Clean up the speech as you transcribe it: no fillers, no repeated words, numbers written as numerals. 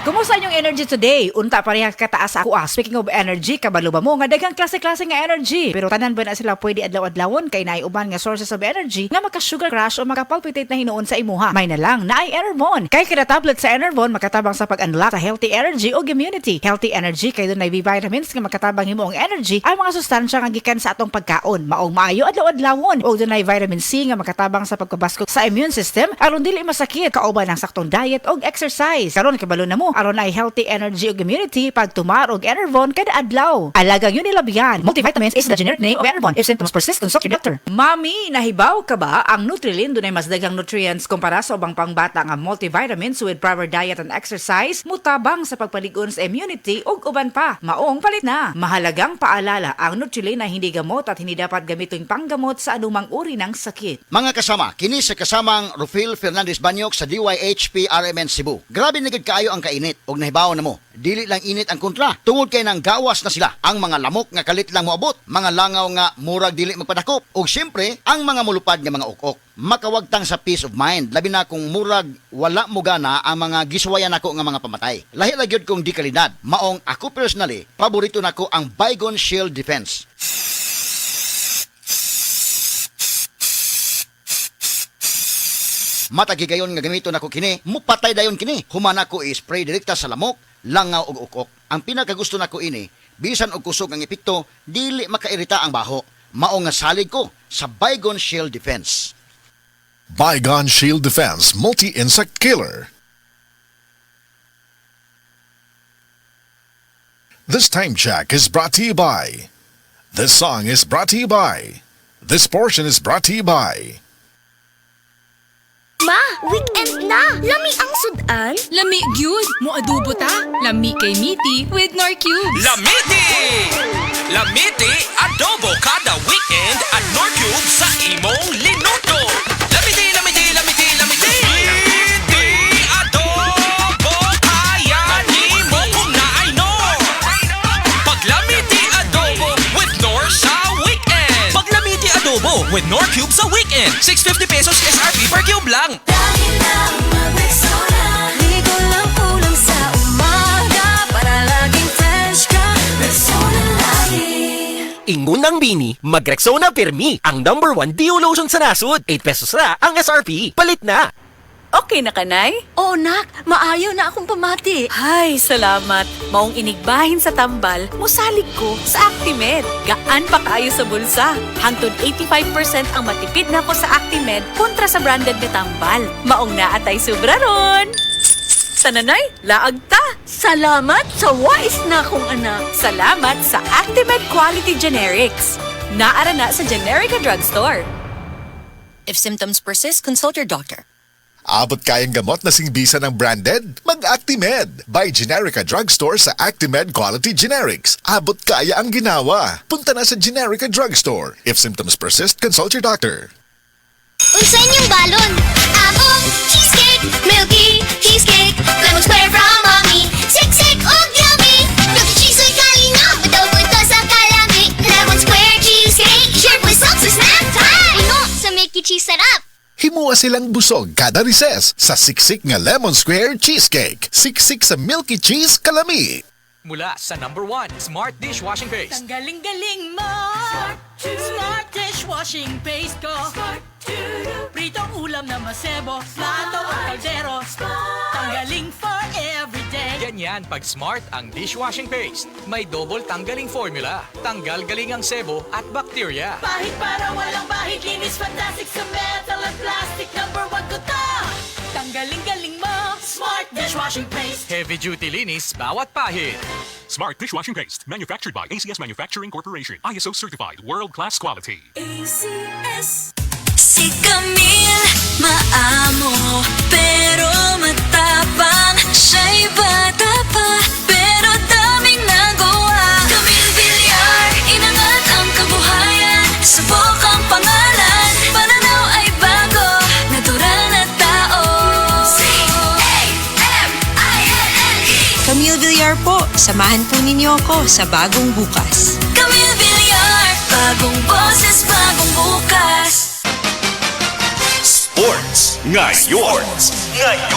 Kumusta inyong energy today? Unta parehas kataas ako. Speaking of energy, kabalo ba mo nga daghang klase-klase nga energy? Pero tanan ba na sila pwede adlaw-adlawon kay naay uban nga sources of energy nga maka-sugar crash o maka-palpitate na hinuon sa imuha? May na lang naay Enervon. Kay kada tablet sa Enervon makatabang sa pag-unlock sa healthy energy o immunity. Healthy energy kay dunay vitamins nga makatabang himuong energy ay mga sustansya nga gikan sa atong pagkaon. Maong maayo adlaw-adlawon o dunay vitamin C nga makatabang sa pagkabaskog sa immune system aron dili masakit kauban ang saktong diet o exercise. Karon kabalo na mo aron ay healthy energy ug immunity pag tumar og Enervon kada adlaw. Alagang Unilabian. Multivitamins is the generic name of Enervon. If symptoms persist, consult your doctor. Mami, nahibaw ka ba ang Nutrilin dunay mas daghang nutrients kumpara sa ubang pangbata nga multivitamins with proper diet and exercise mutabang sa pagpalig-on sa immunity ug uban pa. Maong palit na. Mahalagang paalala, ang Nutrilin ay hindi gamot at hindi dapat gamitin panggamot sa anumang uri ng sakit. Mga kasama, kini sa kasamang Rufil Fernandez Banyok sa DYHP RMN Cebu. Grabe na gid kaayo ang kainit og nahibaw na mo. Dili lang init ang kontra. Tungod kay nang gawas na sila. Ang mga lamok nga kalit lang moabot, mga langaw nga murag dili magpadakop, ug syempre ang mga mulupad nga mga ukok. Makawagtang sa peace of mind, labi na kung murag wala mo gana ang mga giswayan nako nga mga pamatay. Lahi ra gyud kong di kalidad. Maong ako personally, paborito nako ang Baygon Shield Defense. Matagigayon nga gamito nako kini, mupatay dayon kini. Humana ko i-spray direkta sa lamok, langaw ug ukok. Ang pinakagusto nako ini, bisan og kusog ang epekto, dili makairita ang baho. Mao nga salig ko sa Baygon Shield Defense. Baygon Shield Defense Multi-Insect Killer. This time check is brought to you by. This song is brought to you by. This portion is brought to you by. Ma, weekend na! Lami ang sudan! Lami gyud mo adobo ta. Lami kay Miti with Nor Cubes. Lamiti! Lamiti adobo kada weekend at Nor Cubes sa imong linuto. Lamiti, lamiti, lamiti, lamiti! Lamiti adobo kaya ni mo kung naay Nor. Pag Lamiti adobo with Nor sa weekend. Pag Lamiti adobo with Nor Cubes sa weekend. 650 pesos SRP per cube lang. Lagi lang mag-Rexona. Ligo lang ulang sa umaga para laging fresh ka. Rexona lagi. Ingunang bini, mag-Rexona Permi, ang #1 Dio lotion sa nasod. 8 pesos na ang SRP. Palit na! Okay na kanay? Oo, nak. Maayo na akong pamati. Ay, salamat. Maong inigbahin sa tambal, musalig ko sa Actimed. Gaan pa kayo sa bulsa. Hangtod 85% ang matipid na ko sa Actimed kontra sa branded na tambal. Maong naatay sobra ron. Tananay, laag ta. Salamat sa wais na akong anak. Salamat sa Actimed Quality Generics. Naara na sa Generica Drugstore. If symptoms persist, consult your doctor. Abot kayang gamot na singbisa ng branded? Mag-Actimed! By Generica Drugstore sa Actimed Quality Generics. Abot kaya ang ginawa. Punta na sa Generica Drugstore. If symptoms persist, consult your doctor. Unsa inyong balon? Among cheesecake, milky cheesecake, lemon square from mommy, siksik ug yummy. Milky cheese ay kalinaw, bitaw ito sa kalami. Lemon square cheesecake, share with sauce sa snack time. Uno sa milky cheese sarap. Himuha silang busog kada recess sa siksik nga Lemon Square Cheesecake. Siksik sa Milky Cheese Kalami. Mula sa #1 Smart Dishwashing Paste. Ang galing-galing mo! Smart dishwashing paste ko. Pritong ulam na masebo, plato o kaldero. Tanggaling for everyday. Ganyan pag Smart ang dishwashing paste. May double tanggaling formula. Tanggal galing ang sebo at bakterya. Bahid para walang bahid, linis fantastic sa metal at plastic. #1 ko to! Tanggaling-galing mo! Smart dishwashing paste. Heavy duty linis bawat pahid. Smart Dishwashing Paste, manufactured by ACS Manufacturing Corporation. ISO certified, world-class quality. ACS. Si Camille, maamo, pero matapang. Siya'y bata pa, pero daming nagawa. Camille Villar, inangat ang kabuhayan. Subok ang pangalan, pananaw ay bago. Natural na tao. C-A-M-I-L-L-E. Camille Villar po, samahan po ninyo ako sa bagong bukas. Camille Villar, bagong boses, bagong bukas. Sports ngayon.